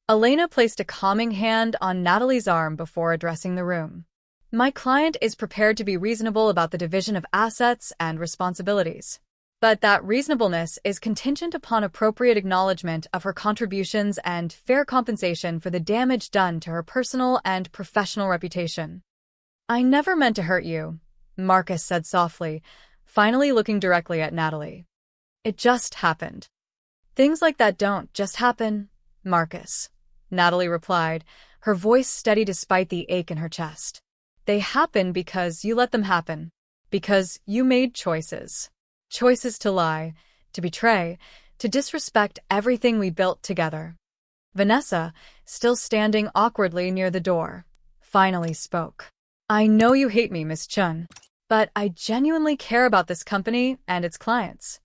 Elena placed a calming hand on Natalie's arm before addressing the room. My client is prepared to be reasonable about the division of assets and responsibilities. But that reasonableness is contingent upon appropriate acknowledgement of her contributions and fair compensation for the damage done to her personal and professional reputation. I never meant to hurt you, Marcus said softly, finally looking directly at Natalie. It just happened. Things like that don't just happen, Marcus, Natalie replied, her voice steady despite the ache in her chest. They happen because you let them happen. Because you made choices. Choices to lie, to betray, to disrespect everything we built together. Vanessa, still standing awkwardly near the door, finally spoke. I know you hate me, Miss Chun. But I genuinely care about this company and its clients.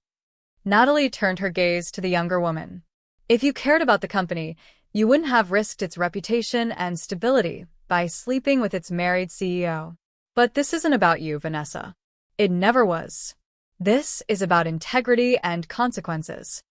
Natalie turned her gaze to the younger woman. If you cared about the company, you wouldn't have risked its reputation and stability by sleeping with its married CEO. But this isn't about you, Vanessa. It never was. This is about integrity and consequences.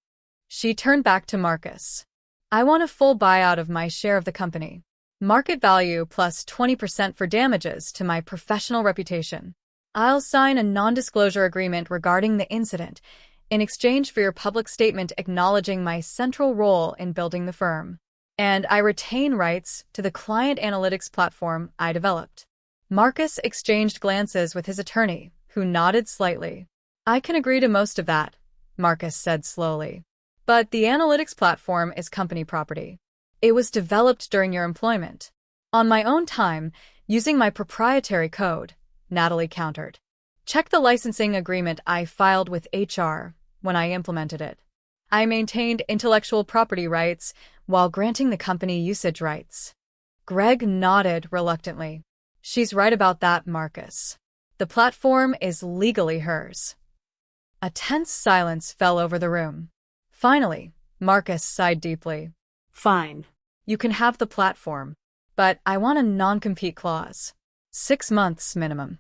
She turned back to Marcus. I want a full buyout of my share of the company. Market value plus 20% for damages to my professional reputation. I'll sign a non-disclosure agreement regarding the incident in exchange for your public statement acknowledging my central role in building the firm. And I retain rights to the client analytics platform I developed. Marcus exchanged glances with his attorney, who nodded slightly. I can agree to most of that, Marcus said slowly. But the analytics platform is company property. It was developed during your employment. On my own time, using my proprietary code, Natalie countered. Check the licensing agreement I filed with HR when I implemented it. I maintained intellectual property rights while granting the company usage rights. Greg nodded reluctantly. She's right about that, Marcus. The platform is legally hers. A tense silence fell over the room. Finally, Marcus sighed deeply. Fine. You can have the platform, but I want a non-compete clause. 6 months minimum.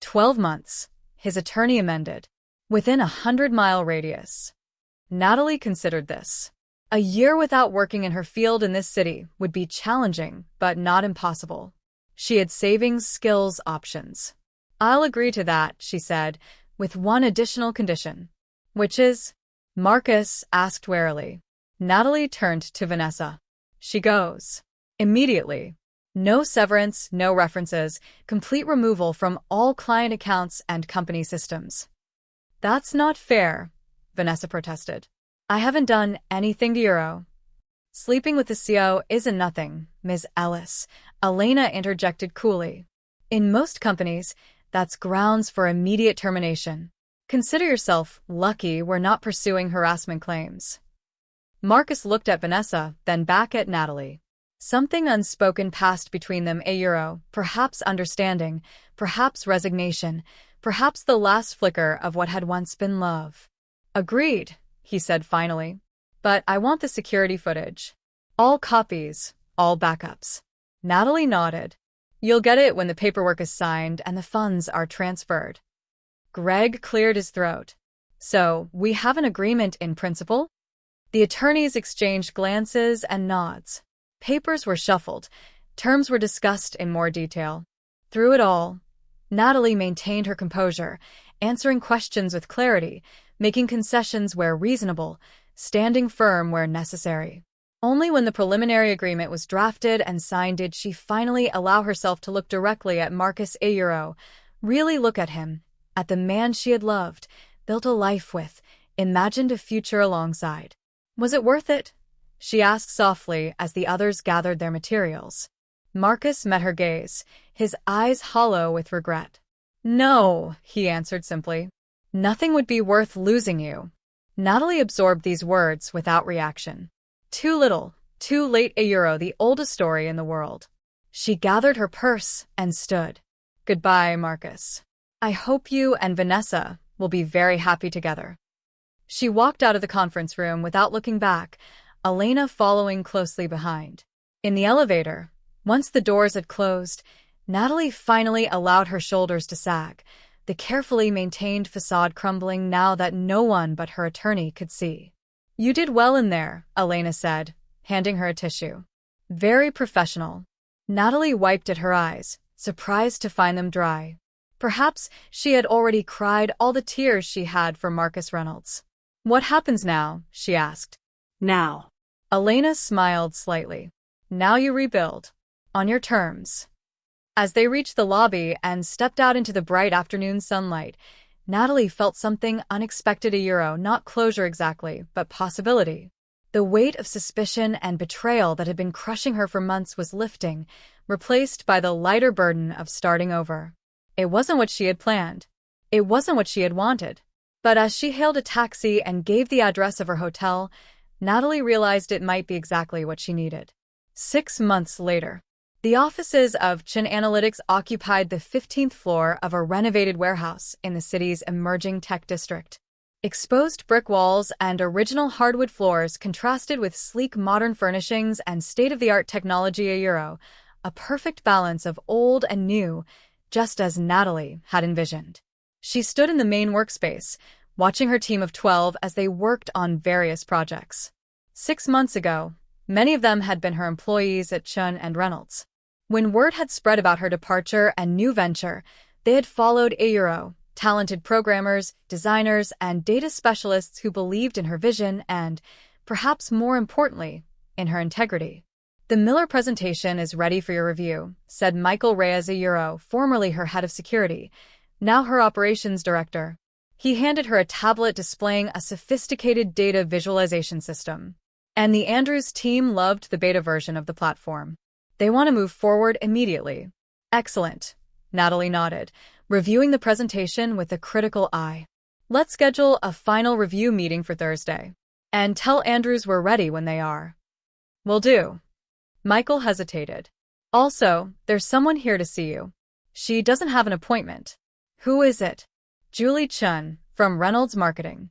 12 months, his attorney amended. Within a 100-mile radius. Natalie considered this. A year without working in her field in this city would be challenging, but not impossible. She had savings skills options. I'll agree to that, she said, with one additional condition. Which is? Marcus asked warily. Natalie turned to Vanessa. She goes. Immediately. No severance, no references, complete removal from all client accounts and company systems. That's not fair, Vanessa protested. I haven't done anything to Euro. Sleeping with the CEO isn't nothing, Ms. Ellis, Elena interjected coolly. In most companies, that's grounds for immediate termination. Consider yourself lucky we're not pursuing harassment claims. Marcus looked at Vanessa, then back at Natalie. Something unspoken passed between them, a euro, perhaps understanding, perhaps resignation, perhaps the last flicker of what had once been love. Agreed, he said finally. But I want the security footage. All copies, all backups. Natalie nodded. You'll get it when the paperwork is signed and the funds are transferred. Greg cleared his throat. So, we have an agreement in principle? The attorneys exchanged glances and nods. Papers were shuffled. Terms were discussed in more detail. Through it all, Natalie maintained her composure, answering questions with clarity, making concessions where reasonable, standing firm where necessary. Only when the preliminary agreement was drafted and signed did she finally allow herself to look directly at Marcus Euro, really look at him, at the man she had loved, built a life with, imagined a future alongside. Was it worth it? She asked softly as the others gathered their materials. Marcus met her gaze, his eyes hollow with regret. No, he answered simply. Nothing would be worth losing you. Natalie absorbed these words without reaction. Too little, too late, a euro, the oldest story in the world. She gathered her purse and stood. Goodbye, Marcus. I hope you and Vanessa will be very happy together. She walked out of the conference room without looking back, Elena following closely behind. In the elevator, once the doors had closed, Natalie finally allowed her shoulders to sag, the carefully maintained facade crumbling now that no one but her attorney could see. You did well in there, Elena said, handing her a tissue. Very professional. Natalie wiped at her eyes, surprised to find them dry. Perhaps she had already cried all the tears she had for Marcus Reynolds. What happens now? She asked. Now. Elena smiled slightly. Now you rebuild. On your terms. As they reached the lobby and stepped out into the bright afternoon sunlight, Natalie felt something unexpected, a euro, not closure exactly, but possibility. The weight of suspicion and betrayal that had been crushing her for months was lifting, replaced by the lighter burden of starting over. It wasn't what she had planned. It wasn't what she had wanted. But as she hailed a taxi and gave the address of her hotel, Natalie realized it might be exactly what she needed. 6 months later. The offices of Chen Analytics occupied the 15th floor of a renovated warehouse in the city's emerging tech district. Exposed brick walls and original hardwood floors contrasted with sleek modern furnishings and state-of-the-art technology. A perfect balance of old and new, just as Natalie had envisioned. She stood in the main workspace, watching her team of 12 as they worked on various projects. 6 months ago, many of them had been her employees at Chun and Reynolds. When word had spread about her departure and new venture, they had followed talented programmers, designers, and data specialists who believed in her vision and, perhaps more importantly, in her integrity. "The Miller presentation is ready for your review," said Michael Reyes, formerly her head of security, now her operations director. He handed her a tablet displaying a sophisticated data visualization system. "And the Andrews team loved the beta version of the platform. They want to move forward immediately." "Excellent," Natalie nodded, reviewing the presentation with a critical eye. "Let's schedule a final review meeting for Thursday. And tell Andrews we're ready when they are." "Will do." Michael hesitated. "Also, there's someone here to see you. She doesn't have an appointment." "Who is it?" "Julie Chun, from Reynolds Marketing."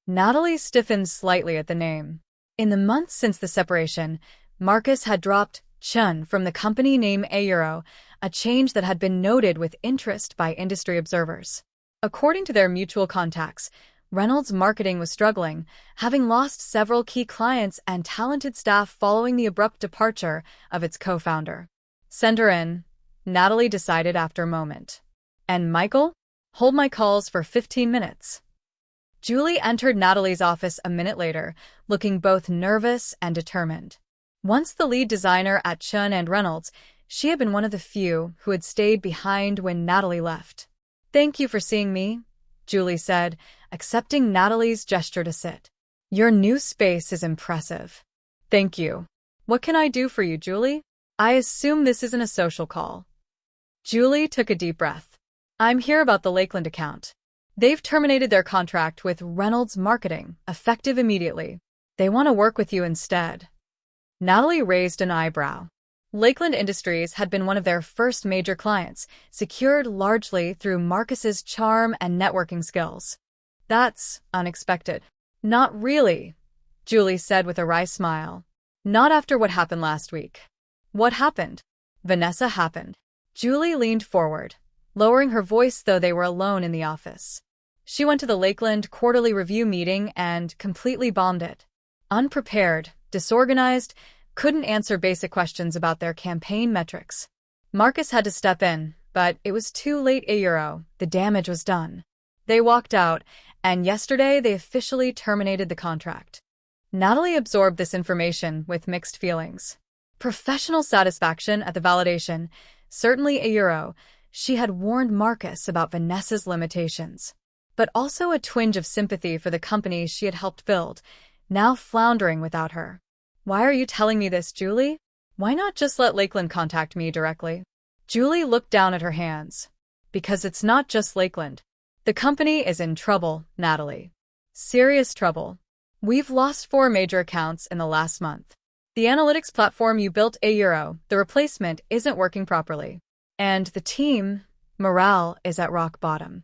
Natalie stiffened slightly at the name. In the months since the separation, Marcus had dropped Chun from the company name, a change that had been noted with interest by industry observers. According to their mutual contacts, Reynolds Marketing was struggling, having lost several key clients and talented staff following the abrupt departure of its co-founder. "Send her in," Natalie decided after a moment. "And Michael? Hold my calls for 15 minutes. Julie entered Natalie's office a minute later, looking both nervous and determined. Once the lead designer at Chun and Reynolds, she had been one of the few who had stayed behind when Natalie left. "Thank you for seeing me," Julie said, accepting Natalie's gesture to sit. "Your new space is impressive." "Thank you. What can I do for you, Julie? I assume this isn't a social call." Julie took a deep breath. "I'm here about the Lakeland account. They've terminated their contract with Reynolds Marketing, effective immediately. They want to work with you instead." Natalie raised an eyebrow. Lakeland Industries had been one of their first major clients, secured largely through Marcus's charm and networking skills. "That's unexpected." "Not really," Julie said with a wry smile. "Not after what happened last week." "What happened?" "Vanessa happened." Julie leaned forward, lowering her voice though they were alone in the office. "She went to the Lakeland quarterly review meeting and completely bombed it. Unprepared, disorganized, couldn't answer basic questions about their campaign metrics. Marcus had to step in, but it was too late. The damage was done. They walked out, and yesterday they officially terminated the contract." Natalie absorbed this information with mixed feelings. Professional satisfaction at the validation, certainly she had warned Marcus about Vanessa's limitations, but also a twinge of sympathy for the company she had helped build, now floundering without her. "Why are you telling me this, Julie? Why not just let Lakeland contact me directly?" Julie looked down at her hands. "Because it's not just Lakeland. The company is in trouble, Natalie. Serious trouble. We've lost 4 major accounts in the last month. The analytics platform you built, the replacement isn't working properly. And the team, morale is at rock bottom."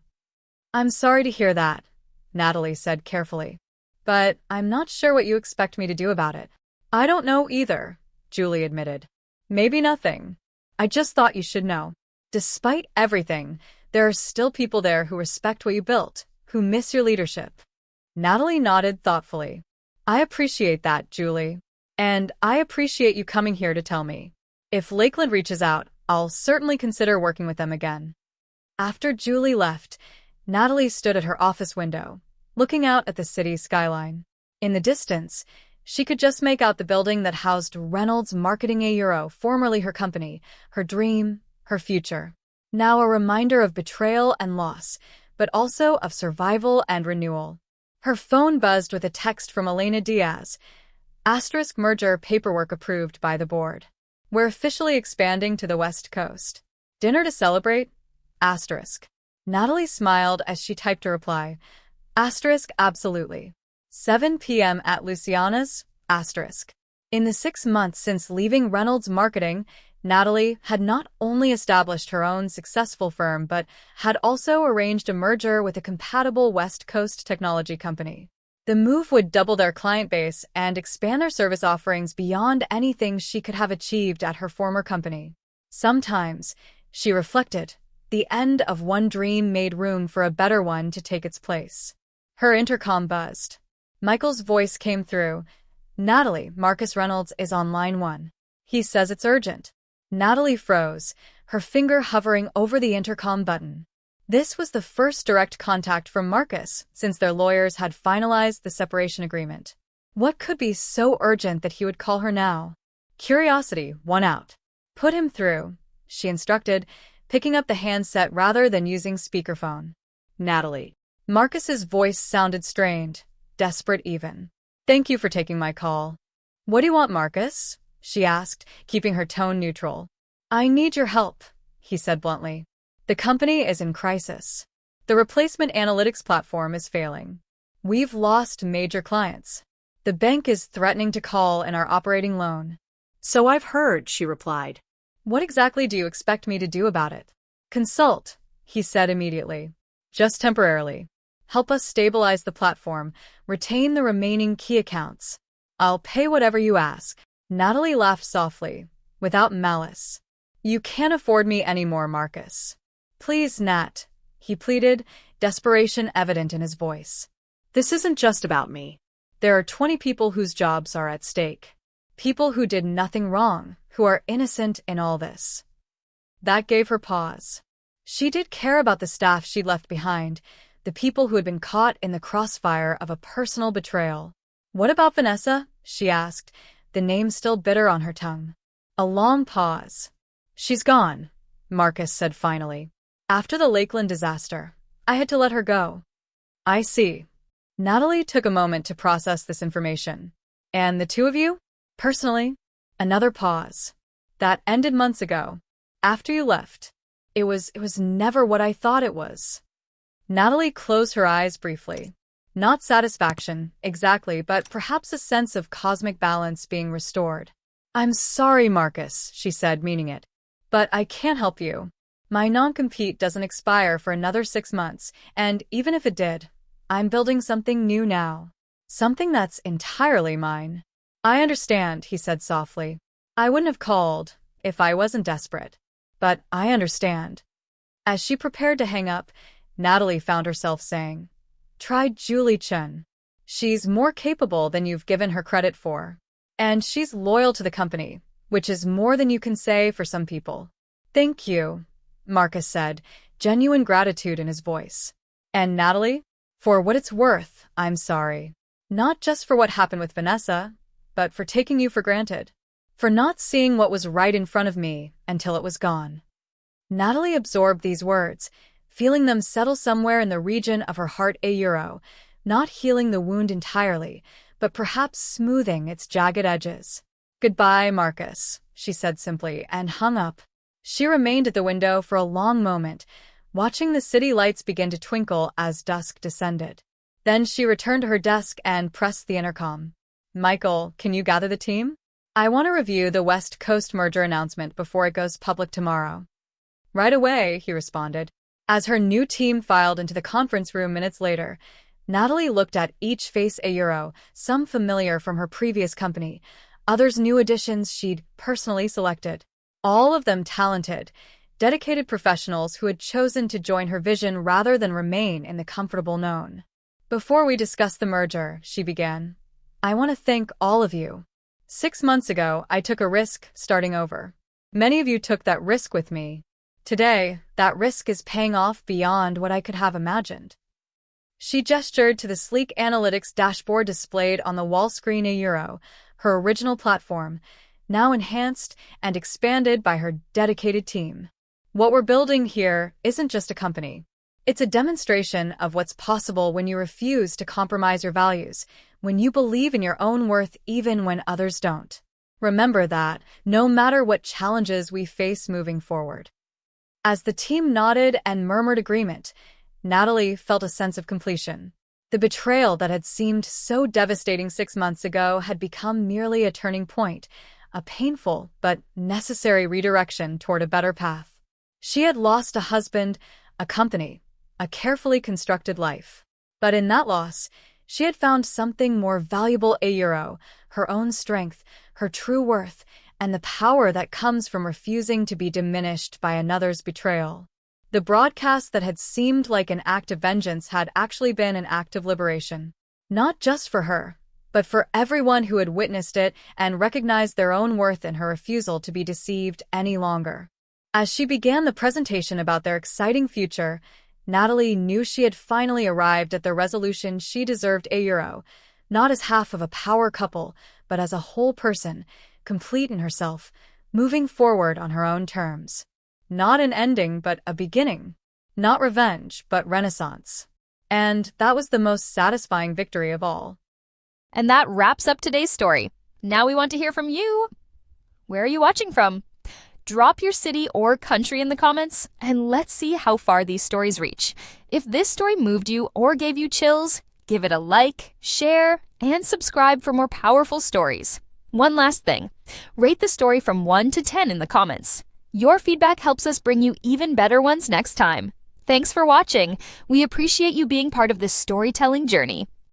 "I'm sorry to hear that," Natalie said carefully. "But I'm not sure what you expect me to do about it." "I don't know either," Julie admitted. "Maybe nothing. I just thought you should know. Despite everything, there are still people there who respect what you built, who miss your leadership." Natalie nodded thoughtfully. "I appreciate that, Julie. And I appreciate you coming here to tell me. If Lakeland reaches out, I'll certainly consider working with them again." After Julie left, Natalie stood at her office window, looking out at the city's skyline. In the distance, she could just make out the building that housed Reynolds Marketing, formerly her company, her dream, her future. Now a reminder of betrayal and loss, but also of survival and renewal. Her phone buzzed with a text from Elena Diaz. * merger paperwork approved by the board. We're officially expanding to the West Coast. Dinner to celebrate? *. Natalie smiled as she typed a reply. *. Absolutely. 7 p.m. at Luciana's? *. In the 6 months since leaving Reynolds Marketing, Natalie had not only established her own successful firm but had also arranged a merger with a compatible West Coast technology company. The move would double their client base and expand their service offerings beyond anything she could have achieved at her former company. Sometimes, she reflected, the end of one dream made room for a better one to take its place. Her intercom buzzed. Michael's voice came through. "Natalie, Marcus Reynolds is on line 1. He says it's urgent." Natalie froze, her finger hovering over the intercom button. This was the first direct contact from Marcus since their lawyers had finalized the separation agreement. What could be so urgent that he would call her now? Curiosity won out. "Put him through," she instructed, picking up the handset rather than using speakerphone. "Natalie." Marcus's voice sounded strained, desperate even. "Thank you for taking my call." "What do you want, Marcus?" she asked, keeping her tone neutral. "I need your help," he said bluntly. "The company is in crisis. The replacement analytics platform is failing. We've lost major clients. The bank is threatening to call in our operating loan." "So I've heard," she replied. "What exactly do you expect me to do about it?" "Consult," he said immediately. "Just temporarily. Help us stabilize the platform, retain the remaining key accounts. I'll pay whatever you ask." Natalie laughed softly, without malice. "You can't afford me anymore, Marcus." "Please, Nat," he pleaded, desperation evident in his voice. "This isn't just about me. There are 20 people whose jobs are at stake. People who did nothing wrong, who are innocent in all this." That gave her pause. She did care about the staff she'd left behind, the people who had been caught in the crossfire of a personal betrayal. "What about Vanessa?" she asked, the name still bitter on her tongue. A long pause. "She's gone," Marcus said finally. "After the Lakeland disaster, I had to let her go." "I see." Natalie took a moment to process this information. "And the two of you?" "Personally?" Another pause. "That ended months ago. After you left. It was never what I thought it was." Natalie closed her eyes briefly. Not satisfaction, exactly, but perhaps a sense of cosmic balance being restored. "I'm sorry, Marcus," she said, meaning it. "But I can't help you. My non-compete doesn't expire for another 6 months, and even if it did, I'm building something new now. Something that's entirely mine." "I understand," he said softly. "I wouldn't have called if I wasn't desperate. But I understand." As she prepared to hang up, Natalie found herself saying, "Try Julie Chen. She's more capable than you've given her credit for. And she's loyal to the company, which is more than you can say for some people." "Thank you," Marcus said, genuine gratitude in his voice. "And Natalie, for what it's worth, I'm sorry. Not just for what happened with Vanessa, but for taking you for granted. For not seeing what was right in front of me until it was gone." Natalie absorbed these words, feeling them settle somewhere in the region of her heart, not healing the wound entirely, but perhaps smoothing its jagged edges. "Goodbye, Marcus," she said simply, and hung up. She remained at the window for a long moment, watching the city lights begin to twinkle as dusk descended. Then she returned to her desk and pressed the intercom. "Michael, can you gather the team? I want to review the West Coast merger announcement before it goes public tomorrow." "Right away," he responded. As her new team filed into the conference room minutes later, Natalie looked at each face, some familiar from her previous company, others new additions she'd personally selected. All of them talented, dedicated professionals who had chosen to join her vision rather than remain in the comfortable known. "Before we discuss the merger," she began, "I want to thank all of you. 6 months ago, I took a risk starting over. Many of you took that risk with me. Today, that risk is paying off beyond what I could have imagined." She gestured to the sleek analytics dashboard displayed on the wall screen, her original platform, now enhanced and expanded by her dedicated team. "What we're building here isn't just a company. It's a demonstration of what's possible when you refuse to compromise your values, when you believe in your own worth even when others don't. Remember that, no matter what challenges we face moving forward." As the team nodded and murmured agreement, Natalie felt a sense of completion. The betrayal that had seemed so devastating 6 months ago had become merely a turning point, a painful but necessary redirection toward a better path. She had lost a husband, a company, a carefully constructed life. But in that loss, she had found something more valuable: her own strength, her true worth, and the power that comes from refusing to be diminished by another's betrayal. The broadcast that had seemed like an act of vengeance had actually been an act of liberation. Not just for her, but for everyone who had witnessed it and recognized their own worth in her refusal to be deceived any longer. As she began the presentation about their exciting future, Natalie knew she had finally arrived at the resolution she deserved not as half of a power couple, but as a whole person, complete in herself, moving forward on her own terms. Not an ending, but a beginning. Not revenge, but renaissance. And that was the most satisfying victory of all. And that wraps up today's story. Now we want to hear from you. Where are you watching from? Drop your city or country in the comments, and let's see how far these stories reach. If this story moved you or gave you chills, give it a like, share, and subscribe for more powerful stories. One last thing, rate the story from 1 to 10 in the comments. Your feedback helps us bring you even better ones next time. Thanks for watching. We appreciate you being part of this storytelling journey.